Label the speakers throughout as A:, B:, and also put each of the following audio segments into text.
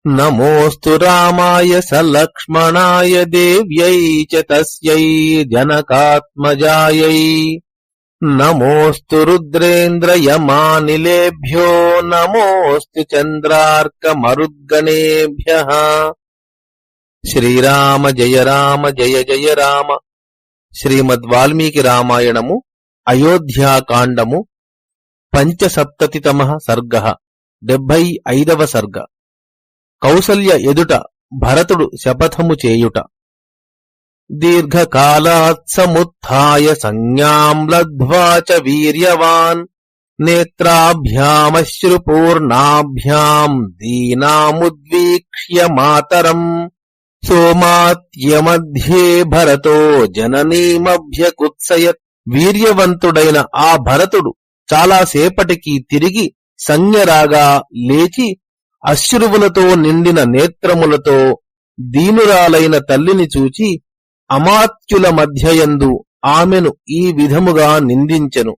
A: నమోస్తు రామాయ సలక్ష్మణాయ దేవ్యై చ తస్యై జనకాత్మజాయై. నమోస్తు రుద్రేంద్రయమానిలేభ్యో నమోస్తు చంద్రార్కమరుద్గణేభ్యః. శ్రీరామ జయ రామ జయ జయ రామ. శ్రీమద్ వాల్మీకి రామాయణము అయోధ్యాకాండము పంచసప్తతితమః సర్గః 75వ సర్గ. కౌసల్య ఎదుట భరతుడు శపథము చేయుట. దీర్ఘకాలాత్సముత్థాయ సంజ్ఞాం లబ్ధ్వా చ వీర్యవాన్ నేత్రాభ్యామశ్రుపూర్ణాభ్యాం దీనాముద్వీక్ష్య మాతరం సోమాత్యమధ్యే భరతో జననీమభ్యకుత్సయత్. వీర్యవంతుడైన ఆ భరతుడు చాలాసేపటికి తిరిగి సంజ్ఞరాగా లేచి అశ్రువులతో నిండిన నేత్రములతో దీనురాలైన తల్లిని చూచి అమాత్యుల మధ్యయందు ఆమెను ఈ విధముగా నిందించెను.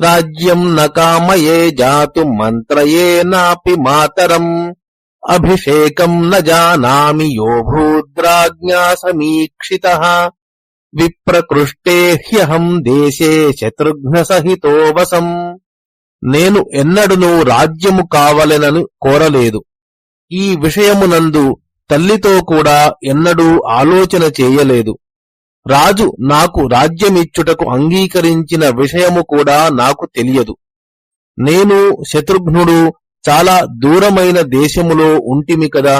A: రాజ్యం నకామయే జాతు మంత్రయే నాపి మాతరం అభిషేకం న జానామి యో భూద్రాజ్ఞా సమీక్షితః విప్రకృష్టే హ్యహం దేశే శత్రుఘ్న సహితో వసం. నేను ఎన్నడునూ రాజ్యము కావలెనని కోరలేదు. ఈ విషయమునందు తల్లితో కూడా ఎన్నడూ ఆలోచన చేయలేదు. రాజు నాకు రాజ్యమిచ్చుటకు అంగీకరించిన విషయము కూడా నాకు తెలియదు. నేను శత్రుఘ్నుడు చాలా దూరమైన దేశములో ఉంటిమి కదా.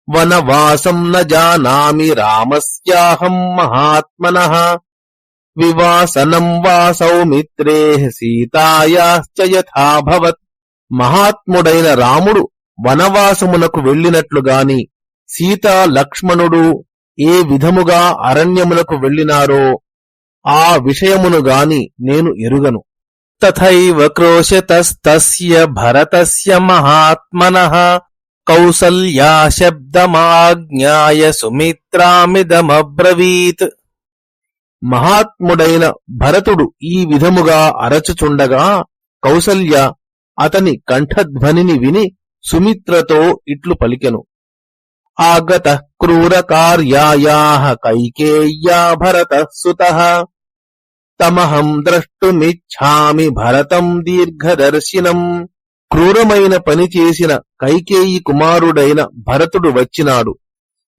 A: వనవాసం న జానామి రామస్యాహం మహాత్మనః వివాసనం వా సౌమిత్రే సీతాయాశ్చ యథాభవత్. మహాత్ముడైన రాముడు వనవాసమునకు వెళ్ళినట్లుగాని సీతా లక్ష్మణుడు ఏ విధముగా అరణ్యమునకు వెళ్ళినారో ఆ విషయమును గాని నేను ఎరుగను. తథైవ క్రోశతస్తస్య భరతస్య మహాత్మనః కౌసల్యా శబ్దమాజ్ఞాయ సుమిత్రామిదమబ్రవీత్. మహాత్ముడైన భరతుడు ఈ విధముగా అరచుచుండగా కౌసల్య అతని కంఠధ్వనిని విని సుమిత్రతో ఇట్లు పలికెను. ఆగతః క్రూరకార్యాయాః కైకేయ్యా భరతః సుతః తమహం ద్రష్టుమిచ్ఛామి భరతం దీర్ఘదర్శినం. క్రూరమైన పని చేసిన కైకేయి కుమారుడైన భరతుడు వచ్చినాడు.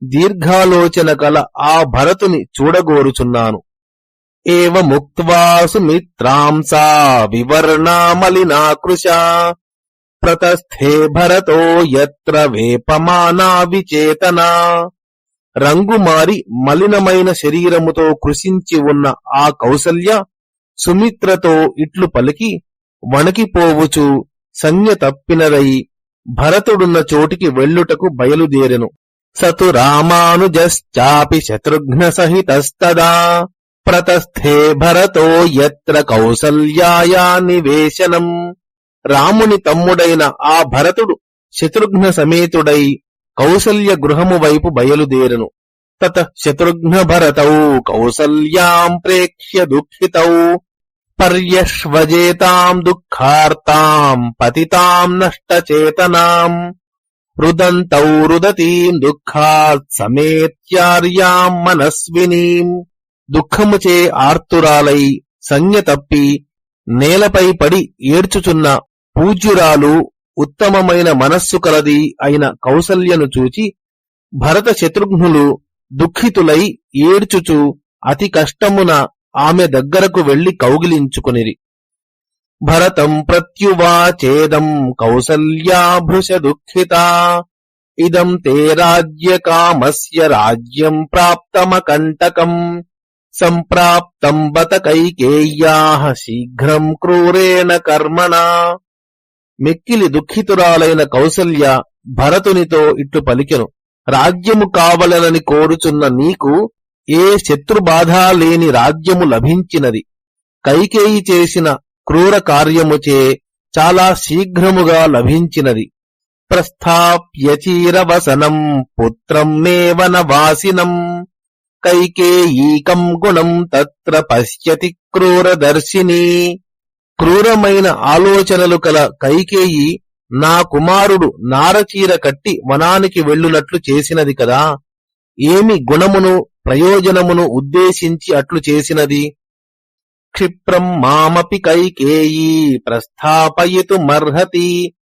A: దీర్ఘాలోచన కల ఆ భరతుని చూడగోరుచున్నాను. ఏవముక్త్వా సుమిత్రాం సా వివర్ణామలినాకృశా ప్రతస్థే భరతో యత్ర వేపమానా విచేతనా. రంగుమారి మలినమైన శరీరముతో కృశించి ఉన్న ఆ కౌసల్య సుమిత్రతో ఇట్లు పలికి వణికిపోవుచు సంజ్ఞ తప్పినదై భరతుడున్న చోటికి వెళ్ళుటకు బయలుదేరెను. సతు రామానుజశ్చాపి శత్రుఘ్న సహితస్తదా ప్రతస్థే భరతో యత్ర కౌసల్యాయా నివేశనం. రాముని తమ్ముడైన ఆ భరతుడు శత్రుఘ్న సమేతుడై కౌసల్య గృహము వైపు బయలుదేరెను. తతః శత్రుఘ్న భరతౌ కౌసల్యాం ప్రేక్ష్య దుఃఖితౌ పర్యశ్వజేతాం దుఃఖార్తాం పతితాం నష్టచేతనాం రుదంతౌ రుదతీం దుఃఖాత్ సమేత్యార్యాం మనస్వినీం. దుఃఖముచే ఆర్తురాలై సంజ్ఞ తప్పి నేలపై పడి ఏడ్చుచున్న పూజ్యురాలు ఉత్తమమైన మనస్సు కలది అయిన కౌసల్యను చూచి భరత శత్రుఘ్నులు దుఃఖితులై ఏడ్చుచు అతి కష్టమున ఆమె దగ్గరకు వెళ్లి కౌగిలించుకొనిరి. భరతం ప్రత్యువాచేదం కౌసల్యా భృశ దుఃఖితా ఇదం తే రాజ్యకామస్య రాజ్యం ప్రాప్తమకంటకం సంప్రాప్తం బత కైకేయ్యాః శీఘ్రం క్రూరేణ కర్మణా. మిక్కిలి దుఃఖితురాలైన కౌసల్య భరతునితో ఇట్లు పలికెను. రాజ్యము కావలనని కోరుచున్న నీకు ఏ శత్రుబాధ లేని రాజ్యము లభించినది. కైకేయి చేసిన క్రూర కార్యముచే చాలా శీఘ్రముగా లభించినది. ప్రస్థాప్యచీరవసనం పుత్రం మే వనవాసినం కైకేయీకం గుణం తత్ర పశ్యతి క్రూరదర్శిని. క్రూరమైన ఆలోచనలు కల కైకేయి నా కుమారుడు నారచీర కట్టి వనానికి వెళ్ళునట్లు చేసినది కదా. ఏమి గుణమును ప్రయోజనమును ఉద్దేశించి అట్లు చేసినది? క్షిప్రం మామపి కైకేయీ ప్రస్థాపయితుమర్హతి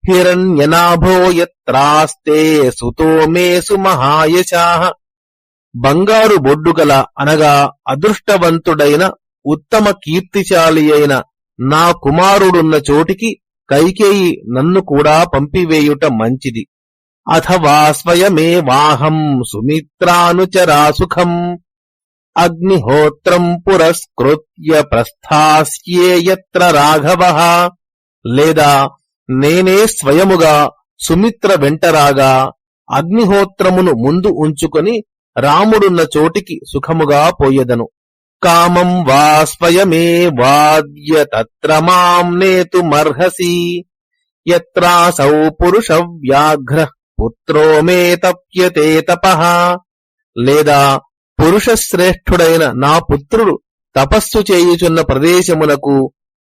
A: హిరణ్యనాభో యత్రాస్తే సుతో మేసు మహాయశాః. బంగారు బొడ్డుగల అనగా అదృష్టవంతుడైన ఉత్తమ కీర్తిశాలి అయిన నా కుమారుడున్న చోటికి కైకేయి నన్ను కూడా పంపివేయుట మంచిది. అథవా స్వయమేవాహం సుమిత్రానుచరాసుఖం అగ్నిహోత్రం పురస్కృత్య ప్రస్థాస్యే యత్ర రాఘవః. లేదా నేనే స్వయముగా సుమిత్ర వెంటరాగా అగ్నిహోత్రమును ముందు ఉంచుకొని రాముడున్న చోటికి సుఖముగా పోయెదను. కామం వా స్వయమేవాద్య తత్ర మాం నేతుమర్హసి యత్రాసౌ పురుష వ్యాఘ్రః పుత్రో మే తప్యతే తపః. లేదా పురుషశ్రేష్ఠుడైన నా పుత్రుడు తపస్సు చేయుచున్న ప్రదేశమునకు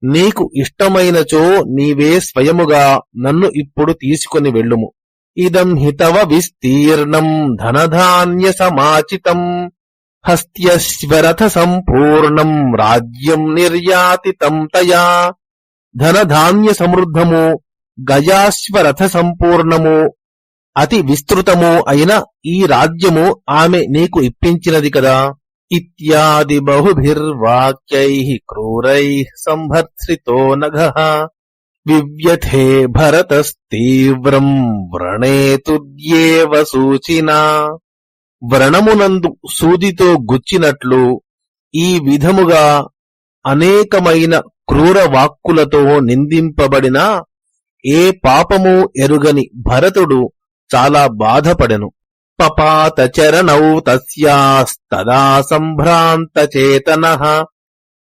A: నీకు ఇష్టమైనచో నీవే స్వయముగా నన్ను ఇప్పుడు తీసుకొని వెళ్ళుము. ఇదం హితవ విస్తీర్ణం ధనధాన్య సమాచితం హస్త్యశ్వరథ సంపూర్ణం రాజ్యం నిర్యాతితం తయా. ధనధాన్య సమృద్ధము గజాశ్వరథ సంపూర్ణము అతి విస్తృతము అయిన ఈ రాజ్యము ఆమె నీకు ఇప్పించినది కదా. ఇత్యాది బహుభిర్వాక్యైః క్రూరైః సంభర్త్సితో నఘః వివ్యథే భరతస్తీవ్రం వ్రణేతుద్యేవ సూచినా. వ్రణమునందు సూదితో గుచ్చినట్లు ఈ విధముగా అనేకమైన క్రూర వాక్కులతో నిందింపబడిన ఏ పాపము ఎరుగని భరతుడు చాలా బాధపడెను. పపాత చరణౌ తస్యాస్తదా సంభ్రాంత చేతనః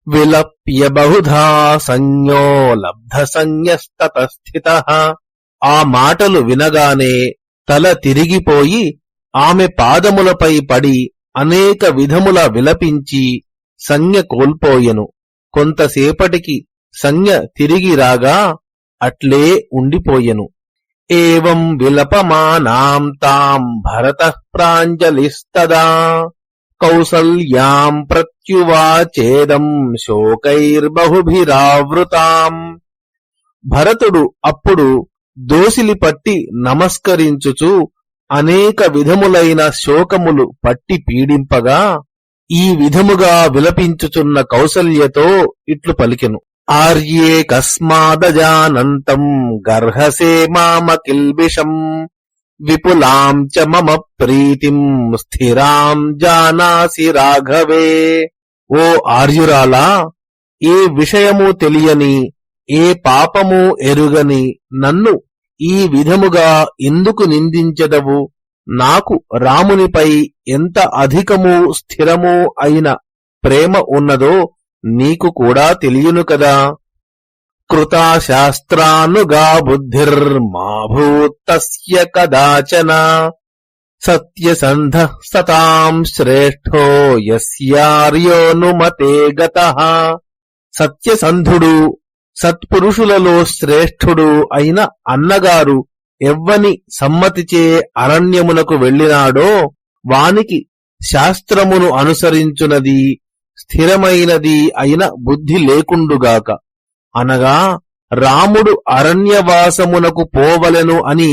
A: విలప్య బహుధా సంజ్ఞో లబ్ధ సంజ్ఞస్తతస్థితః. ఆ మాటలు వినగానే తల తిరిగిపోయి ఆమె పాదములపై పడి అనేక విధముల విలపించి సంజ్ఞ కోల్పోయెను. కొంతసేపటికి సంజ్ఞ తిరిగి రాగా అట్లే ఉండిపోయెను. ఏవం విలపమానాం తాం భరతః ప్రాంజలిస్తదా కౌసల్యాం ప్రత్యువాచేదం శోకైర్బహుభిరావృతాం. భరతుడు అప్పుడు దోసిలి పట్టి నమస్కరించుచు అనేక విధములైన శోకములు పట్టి పీడింపగా ఈ విధముగా విలపించుచున్న కౌసల్యతో ఇట్లు పలికెను. ఆర్యే కస్మాదజానంతం గర్హసే మామకిల్బిషం విపులాం చ మమ ప్రీతిం స్థిరాం జానాసి రాఘవే. ఓ ఆర్యురాలా, ఏ విషయము తెలియని ఏ పాపము ఎరుగని నన్ను ఈ విధముగా ఎందుకు నిందించెదవు? నాకు రామునిపై ఎంత అధికము స్థిరము అయిన ప్రేమ ఉన్నదో నీకు కూడా తెలియను కదా. కృతాశాస్త్రానుగా బుద్ధిర్మా భూత్తస్య కదాచన సత్యసంధః సతాం శ్రేష్ఠో యస్యార్యోనుమతే గతః. సత్యసంధుడు సత్పురుషులలో శ్రేష్ఠుడు అయిన అన్నగారు ఎవ్వని సమ్మతిచే అరణ్యమునకు వెళ్ళినాడో వానికి శాస్త్రమును అనుసరించునది స్థిరమైనది అయిన బుద్ధి లేకుండుగాక. అనగా రాముడు అరణ్యవాసమునకు పోవలెను అని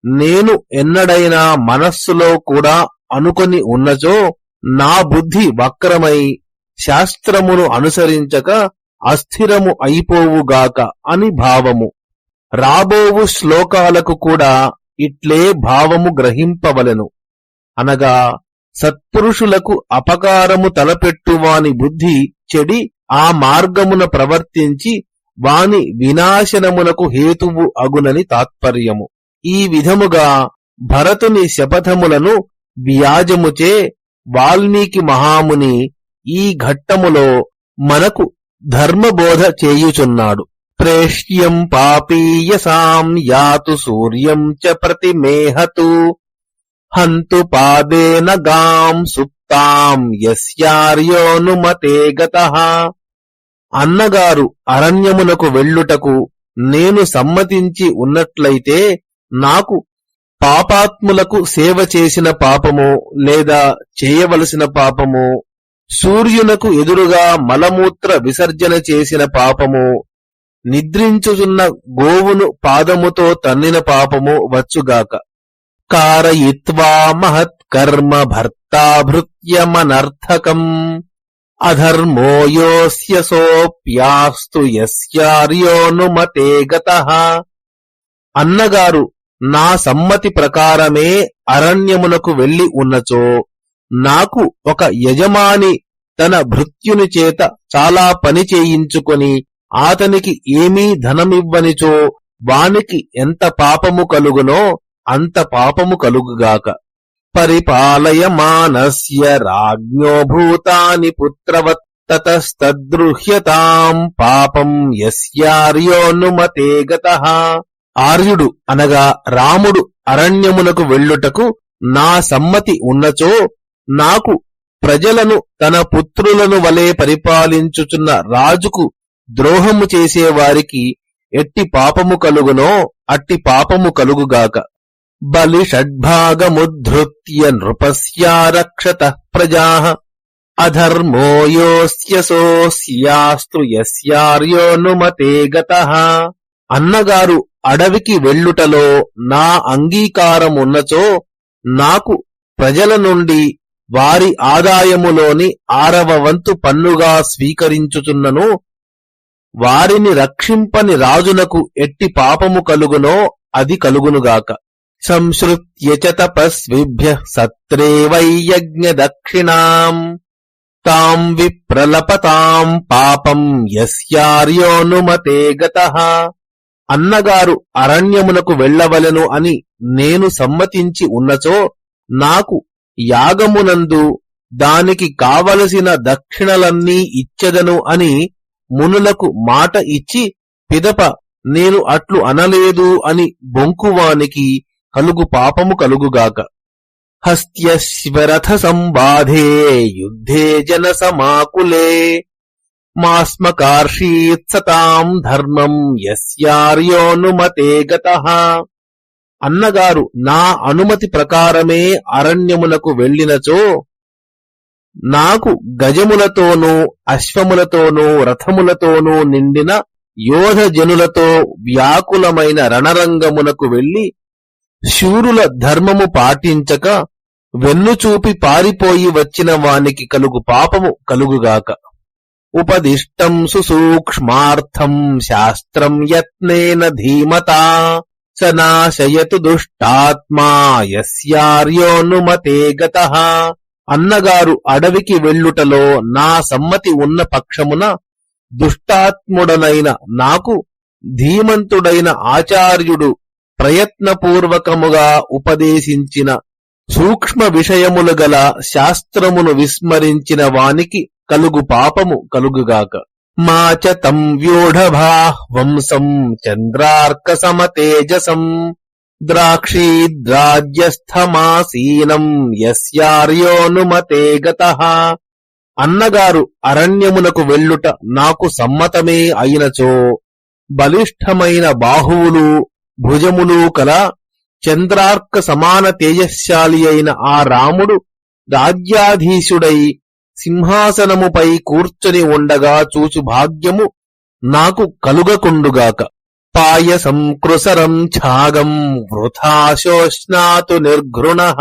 A: నేను ఎన్నడైనా మనస్సులో కూడా అనుకొని ఉన్నచో నా బుద్ధి వక్రమై శాస్త్రమును అనుసరించక అస్థిరము అయిపోవుగాక అని భావము. రాబోవు శ్లోకాలకు కూడా ఇట్లే భావము గ్రహింపవలెను. అనగా సత్పురుషులకు అపకారము తలపెట్టువాని బుద్ధి చెడి ఆ మార్గమున ప్రవర్తించి వాని వినాశనమునకు హేతువు అగునని తాత్పర్యము. ఈ విధముగా భరతుని శపథములను వ్యాజముచే వాల్మీకి మహాముని ఈ ఘట్టములో మనకు ధర్మబోధ చేయుచున్నాడు. ప్రేష్యం పాపీయసాం యాతు సూర్యం చ ప్రతిమేహతు హంతు పాదేన గాం సుప్తాం యస్యార్యోనుమతే గతః. అన్నగారు అరణ్యమునకు వెళ్ళుటకు నేను సమ్మతించి ఉన్నట్లయితే నాకు పాపాత్ములకు సేవ చేసిన పాపము లేదా చేయవలసిన పాపము, సూర్యునకు ఎదురుగా మలమూత్ర విసర్జన చేసిన పాపము, నిద్రించుచున్న గోవును పాదముతో తన్నిన పాపము వచ్చుగాక. కారయిత్వా మహత్కర్మ భర్తాభృత్యమనర్థకం అధర్మో యోస్య సోప్యాస్తు యస్యార్యోనుమతే గతః. అన్నగారు నా సమ్మతి ప్రకారమే అరణ్యమునకు వెళ్లి ఉన్నచో నాకు ఒక యజమాని తన భృత్యుని చేత చాలా పని చేయించుకొని అతనికి ఏమీ ధనమివ్వనిచో వానికి ఎంత పాపము కలుగునో అంత పాపము కలుగుగాక. పరిపాలయమానస్య రాజ్ఞో భూతాని పుత్రవత్తతస్తద్గృహ్యతాం పాపం యస్యార్యోనుమతే గతః. ఆర్యుడు అనగా రాముడు అరణ్యమునకు వెళ్ళుటకు నా సమ్మతి ఉన్నచో నాకు ప్రజలను తన పుత్రులను వలె పరిపాలించుచున్న రాజుకు ద్రోహము చేసేవారికి ఎట్టి పాపము కలుగునో అట్టి పాపము కలుగుగాక. బలి షడ్భాగముద్ధృత్య నృపస్యారక్షతః ప్రజాః అధర్మో యోస్య సోస్యాస్తు యస్యార్యోనుమతే గతః. అన్నగారు అడవికి వెళ్ళుటలో నా అంగీకారమున్నచో నాకు ప్రజల నుండి వారి ఆదాయములోని 6వ వంతు పన్నుగా స్వీకరించుచున్నను వారిని రక్షింపని రాజునకు ఎట్టి పాపము కలుగునో అది కలుగునుగాక. సంశ్రుత్య చ తపస్విభ్యః సత్రే వై యజ్ఞ దక్షిణాం తాం విప్రలపతాం పాపం యస్యార్యోనుమతే గతః. అన్నగారు అరణ్యమునకు వెళ్ళవలెను అని నేను సమ్మతించి ఉన్నచో నాకు యాగమునందు దానికి కావలసిన దక్షిణలన్నీ ఇచ్చెదను అని మునులకు మాట ఇచ్చి పిదప నేను అట్లు అనలేదు అని బొంకువానికి కలుగు పాపము కలుగుగాక. హస్త్యశ్వరథ సంబాధే యుద్ధే జన సమాకులే మాస్మకార్షీత్సతాం ధర్మం యస్యార్యోనుమతే గతః. అన్నగారు నా అనుమతి ప్రకారమే అరణ్యమునకు వెళ్ళినచో నాకు గజములతోనూ అశ్వములతోనూ రథములతోనూ నిండిన యోధజనులతో వ్యాకులమైన రణరంగమునకు వెళ్లి శూరుల ధర్మము పాటించక వెన్నుచూపి పారిపోయి వచ్చిన వానికి కలుగు పాపము కలుగుగాక. ఉపదిష్టం సుసూక్ష్మార్థం శాస్త్రం యత్నేన ధీమతా స నాశయతు దుష్టాత్మా యస్యార్యోనుమతే గతః. అన్నగారు అడవికి వెళ్ళుటలో నా సమ్మతి ఉన్న పక్షమున దుష్టాత్ముడనైన నాకు ధీమంతుడైన ఆచార్యుడు ప్రయత్నపూర్వకముగా ఉపదేశించిన సూక్ష్మ విషయములు గల శాస్త్రమును విస్మరించిన వానికి కలుగు పాపము కలుగుగాక. మాచ తం వ్యూఢభాః వంశం చంద్రార్క సమతేజసం ద్రాక్షీద్రాజ్యస్థమాసీనం యస్యార్యోనుమతే గతః. అన్నగారు అరణ్యమునకు వెళ్ళుట నాకు సమ్మతమే అయినచో బలిష్ఠమైన బాహువులు భుజములు కల చంద్రార్క సమాన తేజశ్శాలి అయిన ఆ రాముడు రాజ్యాధీశుడై సింహాసనముపై కూర్చొని ఉండగా చూచు భాగ్యము నాకు కలుగకుండుగాక. పాయసం కృసరం ఛాగం వృథాశోష్ణాతు నిర్ఘృణః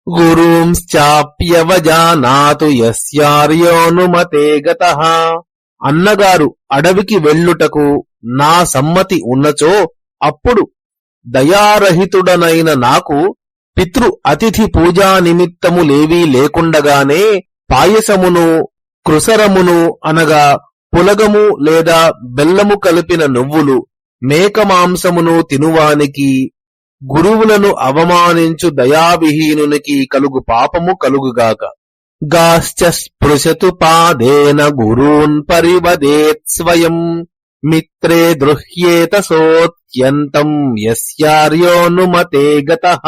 A: గురూంశ్చాప్యవజానాతు యస్యార్యోనుమతే గతః. అన్నగారు అడవికి వెళ్ళుటకు నా సమ్మతి ఉన్నచో అప్పుడు దయారహితుడనైన నాకు పితృ అతిథి పూజా నిమిత్తములేవీ లేకుండగానే పాయసమును కృసరమును అనగా పులగము లేదా బెల్లము కలిపిన నువ్వులు మేకమాంసమును తినువానికి గురువులను అవమానించు దయావిహీనునికి కలుగు పాపము కలుగుగాక. గాశ్చ స్పృశతు పాదేన గురూన్ పరివదేత్ స్వయం మిత్రే దృహ్యేత సోత్యంతం యస్యార్యోనుమతే గతః.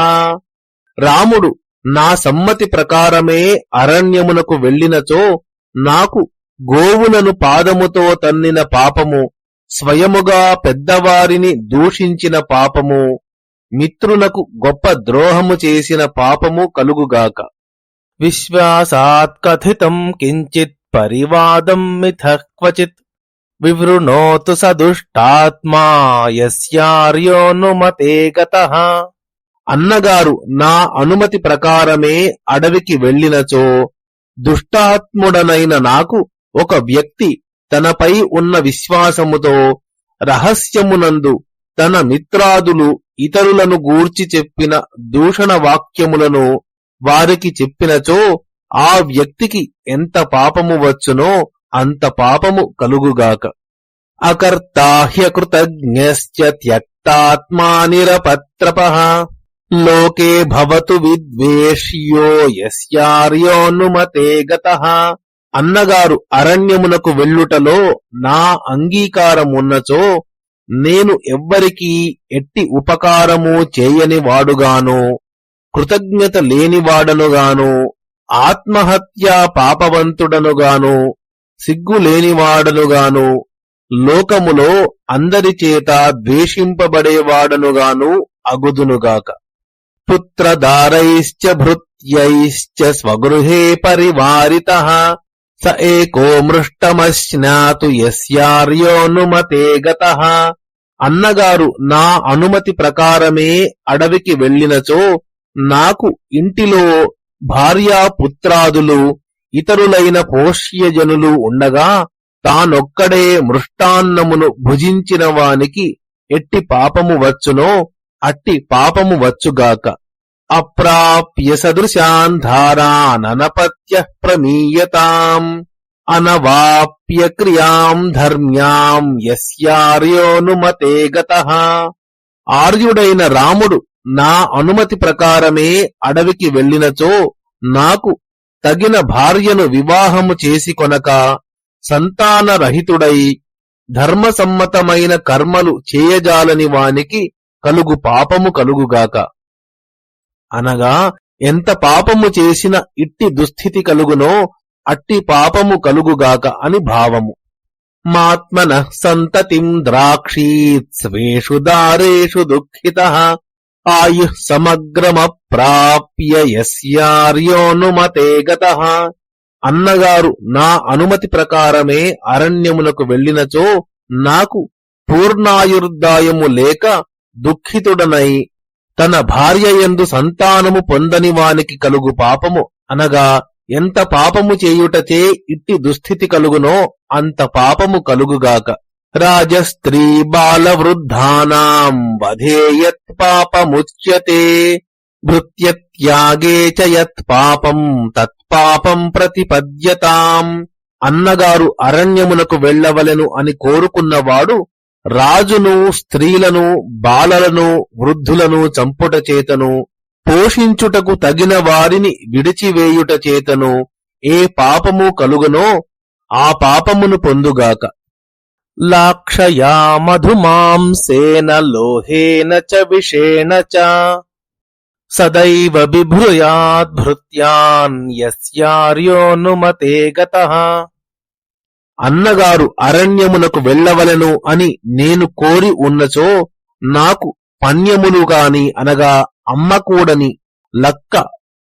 A: రాముడు నా సమ్మతి ప్రకారమే అరణ్యమునకు వెళ్ళినచో నాకు గోవులను పాదముతో తన్నిన పాపము, స్వయముగా పెద్దవారిని దూషించిన పాపము, మిత్రులకు గొప్ప ద్రోహము చేసిన పాపము కలుగుగాక. విశ్వాసాత్ కథితం కించిత్ పరివాదం మిథః క్వచిత్ వివృణోతు సదుష్టాత్మా యస్యార్యోనుమతే గతః. అన్నగారు నా అనుమతి ప్రకారమే అడవికి వెళ్ళినచో దుష్టాత్ముడనైన నాకు ఒక వ్యక్తి తనపై ఉన్న విశ్వాసముతో రహస్యమునందు తన మిత్రాదులు ఇతరులను గూర్చి చెప్పిన దూషణ వాక్యములను వారికి చెప్పినచో ఆ వ్యక్తికి ఎంత పాపము వచ్చునో అంత పాపము కలుగుగాక. అకర్తాహ్యకృతజ్ఞశ్చ త్యక్తాత్మా నిరపత్రపః లోకే భవతు విద్వేష్యో యస్యార్యోనుమతే గతః. అన్నగారు అరణ్యమునకు వెళ్ళుటలో నా అంగీకారమున్నచో నేను ఎవ్వరికీ ఎట్టి ఉపకారము చేయని వాడుగాను, కృతజ్ఞత లేనివాడనుగాను, ఆత్మహత్యా పాపవంతుడనుగాను, సిగ్గులేనివాడనుగాను, లోకములో అందరిచేత ద్వేషింపబడేవాడనుగాను అగుదునుగాక. పుత్రదారైశ్చ భృత్యైశ్చ స్వగృహే పరివారితః స ఏకో మృష్టమశ్నాతు యస్యార్యోనుమతే గతః. అన్నగారు నా అనుమతి ప్రకారమే అడవికి వెళ్ళినచో నాకు ఇంటిలో భార్యాపుత్రాదులు ఇతరులైన పోష్యజనులు ఉండగా తానొక్కడే మృష్టాన్నమును భుజించిన వానికి ఎట్టి పాపము వచ్చునో అట్టి పాపము వచ్చుగాక. అప్రాప్య సదృశాన్ ధారాననపత్యః ప్రమీయతాం అనవాప్య క్రియాం ధర్మ్యాం యస్యార్యోనుమతే గతః. ఆర్యుడైన రాముడు నా అనుమతి ప్రకారమే అడవికి వెళ్ళినచో నాకు తగిన భార్యను వివాహము చేసి కొనక సంతానరహితుడై ధర్మసమ్మతమైన కర్మలు చేయజాలని వానికి కలుగు పాపము కలుగుగాక. అనగా ఎంత పాపము చేసిన ఇట్టి దుస్థితి కలుగునో అట్టి పాపము కలుగుగాక అని భావము. మాత్మనః సంతతిం ద్రాక్షీత్ స్వేషు దారేషు దుఃఖితః ఆయుః సమగ్రమప్రాప్య యస్యార్యోనుమతే గతః. అన్నగారు నా అనుమతి ప్రకారమే అరణ్యమునకు వెళ్ళినచో నాకు పూర్ణాయుర్దాయము లేక దుఃఖితుడనై తన భార్యయందు సంతానము పొందని వానికి కలుగు పాపము, అనగా ఎంత పాపము చేయుటచే ఇట్టి దుస్థితి కలుగునో అంత పాపము కలుగుగాక. రాజస్త్రీ బాలవృద్ధానాం వధేయత్ పాపముచ్యతే భృత్యత్యాగే చ యత్ పాపం తత్పాపం ప్రతిపద్యతాం. అన్నగారు అరణ్యమునకు వెళ్ళవలెను అని కోరుకున్నవాడు రాజును, స్త్రీలను, బాలలను, వృద్ధులను చంపుట చేతను, పోషించుటకు తగిన వారిని విడిచివేయుట చేతను ఏ పాపము కలుగునో ఆ పాపమును పొందుగాక. లాక్షయా మధుమాంసేన లోహేన చ విషేణ చ సదైవ బిభ్రూయాద్భృత్యాన్ యస్యార్యోనుమతే గతః. అన్నగారు అరణ్యమునకు వెళ్ళవలెను అని నేను కోరి ఉన్నచో నాకు పణ్యములు గాని అనగా అమ్మకూడని లక్క,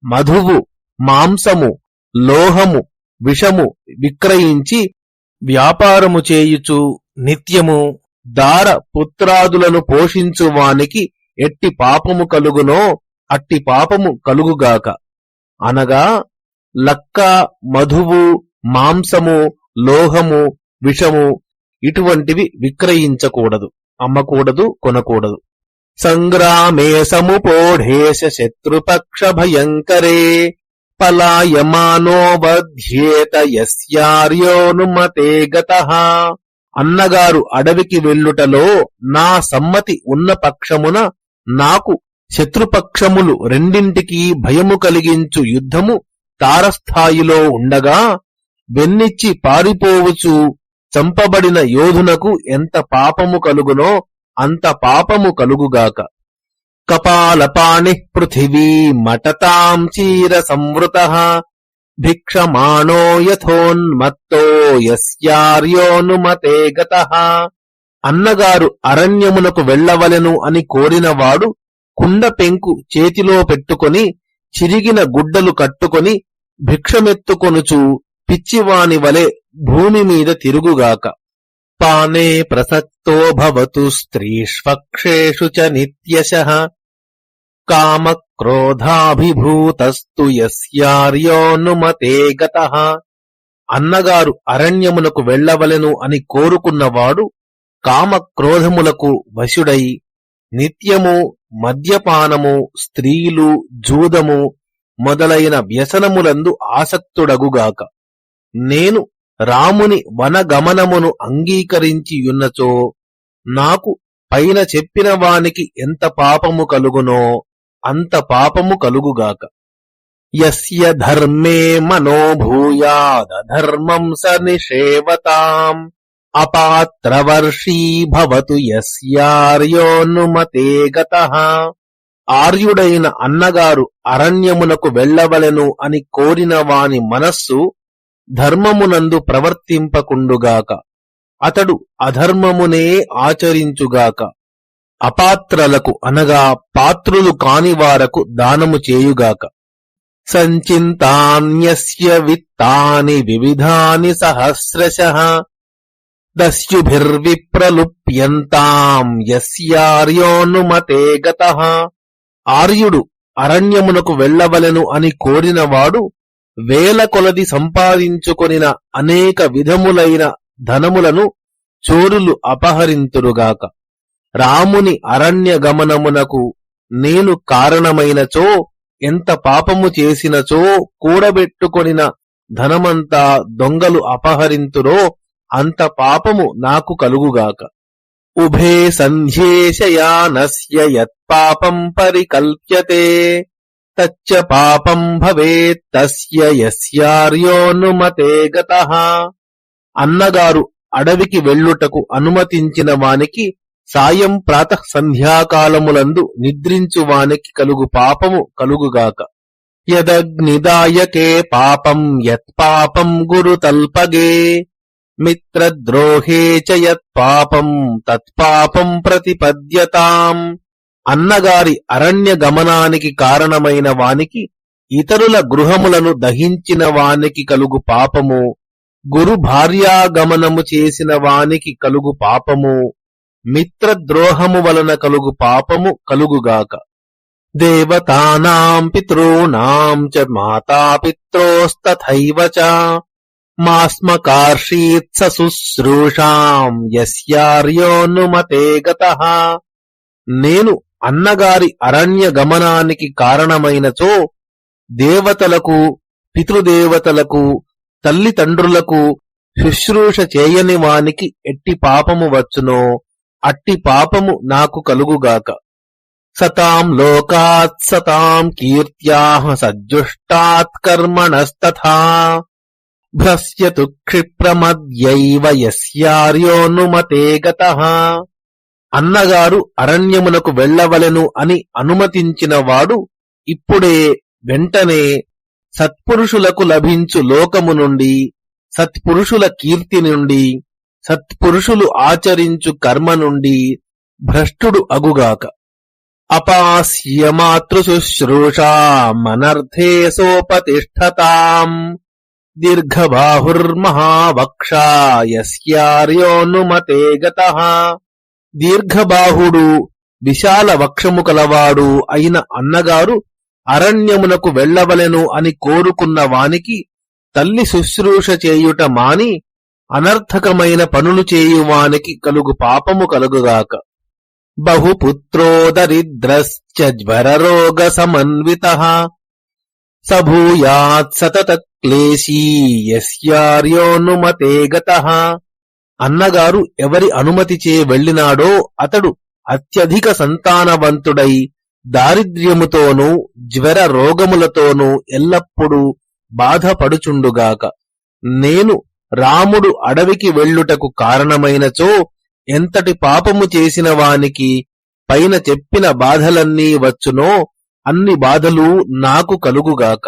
A: మధువు, మాంసము, లోహము, విషము విక్రయించి వ్యాపారము చేయుచు నిత్యము దార పుత్రాదులను పోషించువానికి ఎట్టి పాపము కలుగునో అట్టి పాపము కలుగుగాక. అనగా లక్క, మధువు, మాంసము, లోహము, విషము ఇటువంటివి విక్రయించకూడదు, అమ్మకూడదు, కొనకూడదు. సంగ్రామే సముపోఢేశ శత్రుపక్ష భయంకరే పలాయమానో వధ్యేత యస్యార్యోనుమతే గతః. అన్నగారు అడవికి వెళ్ళుటలో నా సమ్మతి ఉన్న పక్షమున నాకు శత్రుపక్షములు రెండింటికి భయము కలిగించు యుద్ధము తారస్థాయిలో ఉండగా వెన్నిచ్చి పారిపోవచ్చు చంపబడిన యోధునకు ఎంత పాపము కలుగునో అంత పాపము కలుగుగాక. కపాలపాణిః పృథివీ మటతాం చీర సంవృతః భిక్షమాణో యథోన్మత్తో యస్యార్యోనుమతే గతః. అన్నగారు అరణ్యమునకు వెళ్ళవలెను అని కోరినవాడు కుండ పెంకు చేతిలో పెట్టుకొని చిరిగిన గుడ్డలు కట్టుకొని భిక్షమెత్తుకొనుచు పిచ్చివాని వలె భూమి మీద తిరుగుగాక. పానే ప్రసక్తో భవతు స్త్రీష్పక్షేషు చ నిత్యశః కామక్రోధాభిభూతస్తు యస్యార్యోనుమతే గతః. అన్నగారు అరణ్యమునకు వెళ్ళవలెను అని కోరుకున్నవాడు కామక్రోధములకు వశుడై నిత్యము మద్యపానము, స్త్రీలు, జూదము మొదలైన వ్యసనములందు ఆసక్తుడగుగాక. నేను రాముని వనగమనమును అంగీకరించియున్నచో నాకు పైన చెప్పిన వానికి ఎంత పాపము కలుగునో అంత పాపము కలుగుగాక. యస్య ధర్మే మనోభూయాదధర్మం స నిషేవతాం అపాత్రవర్షీ భవతు యస్యార్యోనుమతే గతః. ఆర్యుడైన అన్నగారు అరణ్యమునకు వెళ్ళవలెను అని కోరిన వాని మనస్సు ధర్మమునందు ప్రవర్తింపకుండుగాక. అతడు అధర్మమునే ఆచరించుగాక. అపాత్రలకు అనగా పాత్రులు కానివారకు దానము చేయుగాక. సంచింతాన్యస్య విత్తాని వివిధాని సహస్రశః దస్యుభిర్విప్రలుప్యంతాం యస్యార్యోనుమతే గతః. ఆర్యుడు అరణ్యమునకు వెళ్ళవలెను అని కోరినవాడు వేల కొలది సంపాదించుకొనిన అనేక విధములైన ధనములను చోరులు అపహరింతురుగాక. రాముని అరణ్య గమనమునకు నేను కారణమైనచో ఎంత పాపము చేసినచో కూడబెట్టుకొనిన ధనమంతా దొంగలు అపహరింతురో అంత పాపము నాకు కలుగుగాక. ఉభే సంధ్యేశయానస్య యత్పాపం పరికల్ప్యతే తచ్చ పాపం భవేత్తస్య యస్యార్యోనుమతే గతః. అన్నగారు అడవికి వెళ్ళుటకు అనుమతించిన వానికి సాయం ప్రాతః సంధ్యాకాలములందు నిద్రించువానికి కలుగు పాపము కలుగుగాక. యదగ్నిదాయకే పాపం యత్పాపం గురుతల్పగే మిత్రద్రోహే చ యత్పాపం తత్పాపం ప్రతిపద్యతాం. అన్నగారి అరణ్య గమనానికి కారణమైన వానికి ఇతరుల గృహములను దహించిన వానికి కలుగు పాపము, గురు భార్యాగమనము చేసిన వానికి కలుగు పాపము, మిత్రద్రోహము వలన కలుగు పాపము కలుగుగాక. దేవతానాం పితॄణాం చ మాతాపిత్రోస్తథైవ చ మాస్మకార్షీత్స శుశ్రూషాం యస్యార్యోనుమతే గతః. నేను అన్నగారి అరణ్య గమనానికి కారణమైనచో దేవతలకు, పితృదేవతలకు, తల్లిదండ్రులకు శుశ్రూష చేయని వానికి ఎట్టి పాపము వచ్చునో అట్టి పాపము నాకు కలుగుగాక. సతాం లోకాత్ సతాం కీర్త్యాః సజ్జుష్టాత్ కర్మణస్తథా భ్రస్యతు క్షిప్రమద్యైవ యస్యార్యోనుమతే గతః. అన్నగారు అరణ్యమునకు వెళ్ళవలెను అని అనుమతించిన వాడు ఇప్పుడే వెంటనే సత్పురుషులకు లభించు లోకము నుండి, సత్పురుషుల కీర్తి నుండి, సత్పురుషులు ఆచరించు కర్మ నుండి భ్రష్టుడు అగుగాక. అపాస్య మాతృశుశ్రూషామనర్థే సోపతిష్ఠతాం దీర్ఘబాహుర్మహావక్షా యస్యార్యోనుమతే గతః. దీర్ఘబాహుడు, విశాల వక్షము కలవాడు అయిన అన్నగారు అరణ్యమునకు వెళ్ళవలెను అని కోరుకున్న వానికి తల్లి శుశ్రూష చేయుట మాని అనర్థకమైన పనులు చేయువానికి కలుగు పాపము కలుగుగాక. బహుపుత్రో దరిద్రశ్చ జ్వరరోగ సమన్వితః సభూయాత్ సతత క్లేశీ యస్యార్యోనుమతే గతః. అన్నగారు ఎవరి అనుమతిచే వెళ్ళినాడో అతడు అత్యధిక సంతానవంతుడై దారిద్ర్యముతోనూ జ్వర రోగములతోనూ ఎల్లప్పుడూ బాధపడుచుండుగాక. నేను రాముడు అడవికి వెళ్ళుటకు కారణమైనచో ఎంతటి పాపము చేసిన వానికి పైన చెప్పిన బాధలన్నీ వచ్చునో అన్ని బాధలు నాకు కలుగుగాక.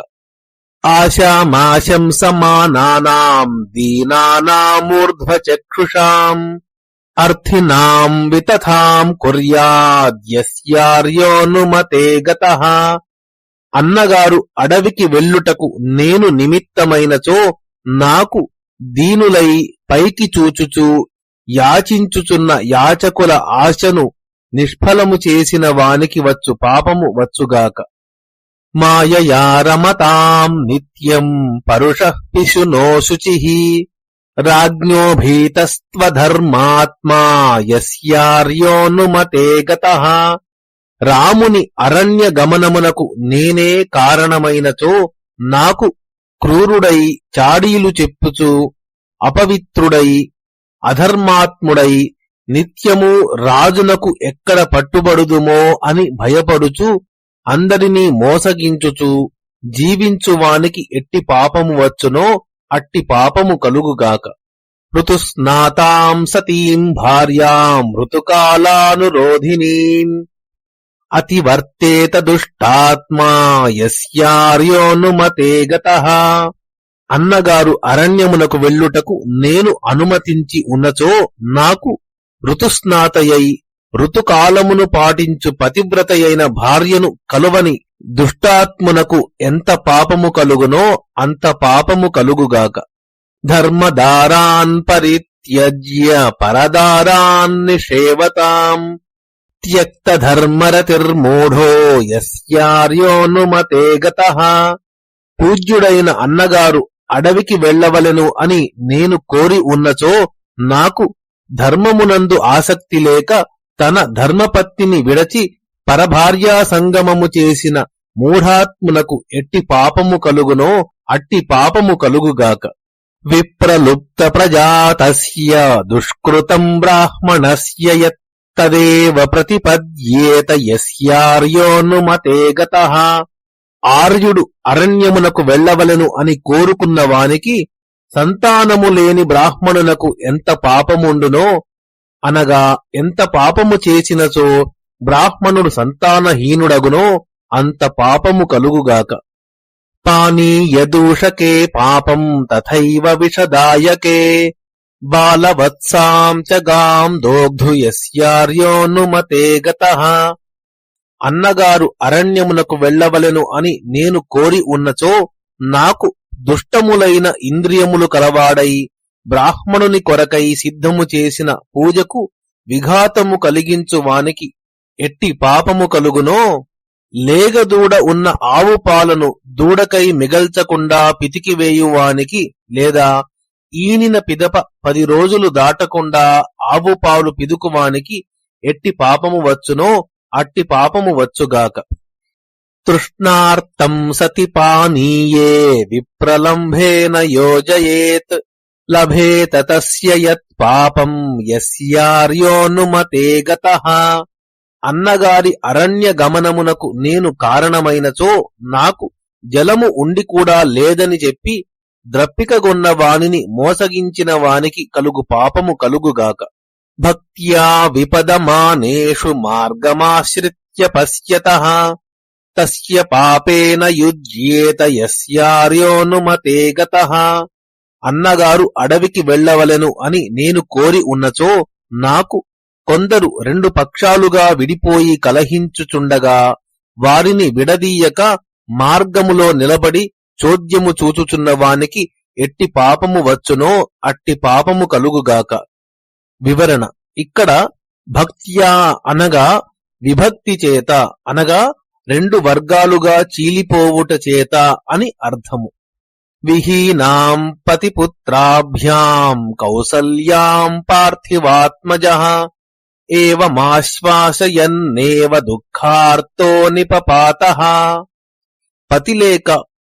A: ఆశామాశం సమానానాం దీనానామూర్ధ్వచక్షుషాం అర్థినాం వితథాం కుర్యాద్యస్యార్యోనుమతే గతః. అన్నగారు అడవికి వెళ్ళుటకు నేను నిమిత్తమైనచో నాకు దీనులై పైకి చూచుచూ యాచించుచున్న యాచకుల ఆశను నిష్ఫలము చేసిన వానికి వచ్చు పాపము వచ్చుగాక. మాయయా రమతాం నిత్యం పరుషః పిశునో శుచిః రాజ్ఞో భీతస్త్వధర్మాత్మా యస్యార్యోనుమతే గతః. రాముని అరణ్య గమనమునకు నేనే కారణమైనచో నాకు క్రూరుడై చాడీలు చెప్పుచు అపవిత్రుడై అధర్మాత్ముడై నిత్యము రాజునకు ఎక్కడ పట్టుబడుదుమో అని భయపడుచు అందరినీ మోసగించుచు జీవించువానికి ఎట్టి పాపము వచ్చునో అట్టి పాపము కలుగుగాక. ఋతుస్నాతాం సతీం భార్యాం ఋతుకాలానురోధినీం అతివర్తేత దుష్టాత్మా యస్యార్యోనుమతే గతః. అన్నగారు అరణ్యమునకు వెళ్ళుటకు నేను అనుమతించి ఉన్నచో నాకు ఋతుస్నాతయై ఋతుకాలమును పాటించు పతివ్రతయైన భార్యను కలువని దుష్టాత్మునకు ఎంత పాపము కలుగునో అంత పాపము కలుగుగాక. ధర్మదారాన్ పరిత్యజ్య పరదారాన్ నిషేవతాం త్యక్త ధర్మరతిర్మూఢో యస్యార్యోనుమతే గతః. పూజ్యుడైన అన్నగారు అడవికి వెళ్ళవలెను అని నేను కోరి ఉన్నచో నాకు ధర్మమునందు ఆసక్తి లేక తన ధర్మపత్నిని విడచి పరభార్యా సంగమము చేసిన మూఢాత్మునకు ఎట్టి పాపము కలుగునో అట్టి పాపము కలుగుగాక. విప్రలుప్త ప్రజాతస్య దుష్కృతం బ్రాహ్మణస్య యత్ తదేవ ప్రతిపద్యేత యస్యార్యోనుమతే గతః. ఆర్యుడు అరణ్యమునకు వెళ్ళవలెను అని కోరుకున్న వానికి సంతానము లేని బ్రాహ్మణునకు ఎంత పాపముండునో అనగా ఎంత పాపము చేసినచో బ్రాహ్మణుడు సంతానహీనుడగునో అంత పాపము కలుగుగాక. పానీయదూషకే పాపం తథైవ విషదాయకే బాలవత్సాం చ గాం దోగ్ధు యస్యార్యోనుమతే గతః. అన్నగారు అరణ్యమునకు వెళ్ళవలెను అని నేను కోరి ఉన్నచో నాకు దుష్టములైన ఇంద్రియములు కలవాడై బ్రాహ్మణుని కొరకై సిద్ధము చేసిన పూజకు విఘాతము కలిగించు వానికి ఎట్టి పాపము కలుగునో లేగదూడ ఉన్న ఆవు పాలను దూడకై మిగల్చకుండా పితికివేయువానికి లేదా ఈనిన పిదప 10 రోజులు దాటకుండా ఆవు పాలు పిదుకువానికి ఎట్టి పాపము వచ్చునో అట్టి పాపము వచ్చుగాక. తృష్ణార్తం సతి పానీయే విప్రలంభేన యోజయేత్ లభేత తస్య యత్ పాపం యస్యార్యోనుమతే గతః. అన్నగారి అరణ్య గమనమునకు నేను కారణమైనచో నాకు జలము ఉండి కూడా లేదని చెప్పి ద్రప్పికగొన్న వానిని మోసగించిన వానికి కలుగు పాపము కలుగుగాక. భక్త్యా విపదమానేషు మార్గమాశ్రిత్య పశ్యతః తస్య పాపేన యుజ్యేత యస్యార్యోనుమతే గతః. అన్నగారు అడవికి వెళ్ళవలెను అని నేను కోరి ఉన్నచో నాకు కొందరు 2 పక్షాలుగా విడిపోయి కలహించుచుండగా వారిని విడదీయక మార్గములో నిలబడి చోద్యము చూచుచున్న వానికి ఎట్టి పాపము వచ్చునో అట్టి పాపము కలుగుగాక. వివరణ: ఇక్కడ భక్త్యా అనగా విభక్తి చేత అనగా 2 వర్గాలుగా చీలిపోవుట చేత అని అర్థము. విహీనాం పతిపుత్రాభ్యాం కౌసల్యాం పార్థివాత్మజః ఏవమాశ్వాసయన్నేవ దుఃఖార్తో నిపపాతః. పతిలేక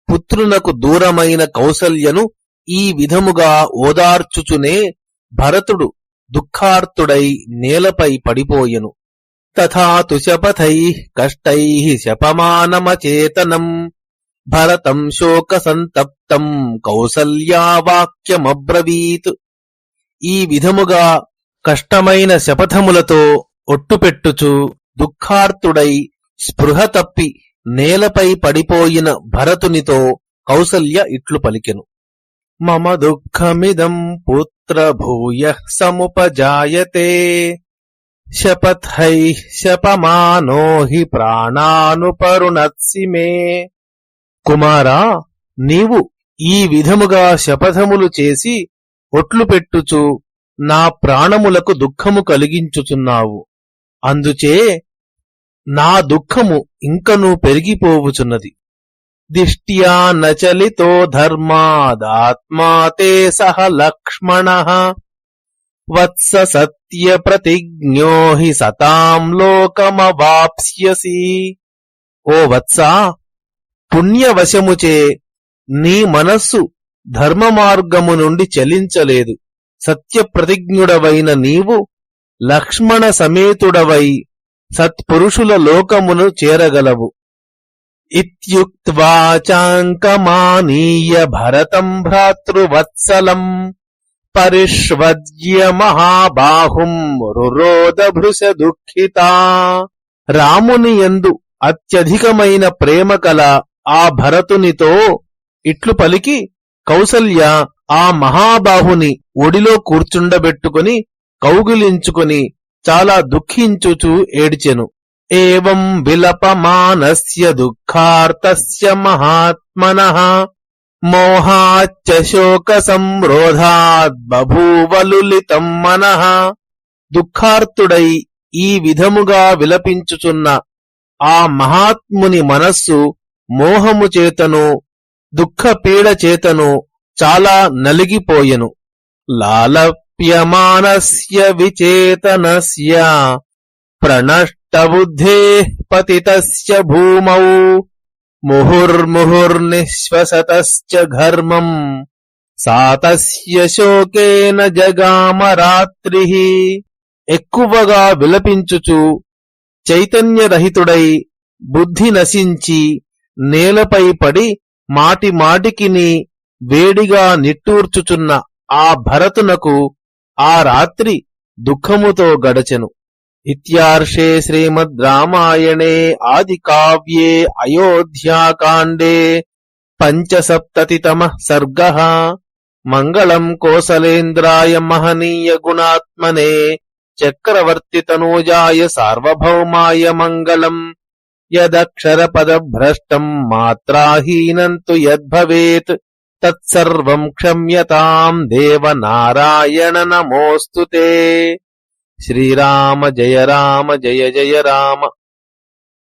A: పుత్రునకు దూరమైన కౌసల్యను ఈ విధముగా ఓదార్చుచునే భరతుడు దుఃఖార్తుడై నేలపై పడిపోయెను. తథాతు శపథైః కష్టైః శపమానమచేతనం భరతం శోక సంతప్తం కౌసల్యా వాక్యమబ్రవీత్. ఈ విధముగా కష్టమైన శపథములతో ఒట్టుపెట్టుచు దుఃఖార్తుడై స్పృహ తప్పి నేలపై పడిపోయిన భరతునితో కౌసల్య ఇట్లు పలికెను: మమ దుఃఖమిదం పుత్ర భూయః సముపజాయతే శపథైః శపమానో హి ప్రాణానుపరుణత్సి మే. కుమారా, నీవు ఈ విధముగా శపథములు చేసి ఒట్లు పెట్టుచు నా ప్రాణములకు దుఃఖము కలిగించుచున్నావు. అందుచే నా దుఃఖము ఇంకనూ పెరిగిపోవుచున్నది. దిష్ట్యా నచలితో ధర్మాదాత్మా తే సహ లక్ష్మణః వత్స సత్య ప్రతిజ్ఞో హి సతాం లోకమవాప్స్యసి. ఓ వత్సా, పుణ్యవశముచే నీ మనస్సు ధర్మ మార్గము నుండి చలించలేదు. సత్యప్రతిజ్ఞుడవైన నీవు లక్ష్మణ సమేతుడవై సత్పురుషుల లోకమును చేరగలవు. ఇత్యుక్త్వా చాంకమానీయ భరతం భ్రాతృవత్సలం పరిష్వజ్య మహాబాహుం రురోద భృశ దుఃఖితా. రాముని యందు అత్యధికమైన ప్రేమ కల ఆ భరతునితో ఇట్లు పలికి కౌసల్య ఆ మహాబాహుని ఒడిలో కూర్చుండబెట్టుకుని కౌగిలించుకుని చాలా దుఃఖించుచూ ఏడ్చెను. ఏవం విలపమానస్య దుఃఖార్తస్య మహాత్మనః మోహాచ్చ శోక సంరోధాద్ బభూవలులితం మనః. దుఃఖార్తుడై ఈ విధముగా విలపించుచున్న ఆ మహాత్ముని మనస్సు మోహము చేతను దుఃఖపీడ చేతను చాలా నలిగిపోయెను. లాలప్యమానస్య విచేతనస్య ప్రణష్టబుద్ధేః పతితస్య భూమౌ ముహుర్ముహుర్నిశ్వసతశ్చ ఘర్మం సాతస్య శోకేన జగామ రాత్రిః. ఎక్కువగా విలపించుచు చైతన్యరహితుడై బుద్ధి నశించి నేలపై పడి మాటిమాటికిని వేడిగా నిట్టూర్చుచున్న ఆ భరతునకు ఆ రాత్రి దుఃఖముతో గడచెను. ఇత్యార్షే శ్రీమద్ రామాయణే ఆది కావ్యే అయోధ్యాకాండే పంచసప్తతితమః సర్గః. మంగళం కోసలేంద్రాయ మహనీయ గుణాత్మనే చక్రవర్తితనూజాయ సార్వభౌమాయ మంగళం. యదక్షరపదభ్రష్టం మాత్రాహీనం తు యద్భవేత్ తత్సర్వం క్షమ్యతాం దేవ నారాయణ నమోస్తుతే. శ్రీరామ జయ రామ జయ జయ రామ.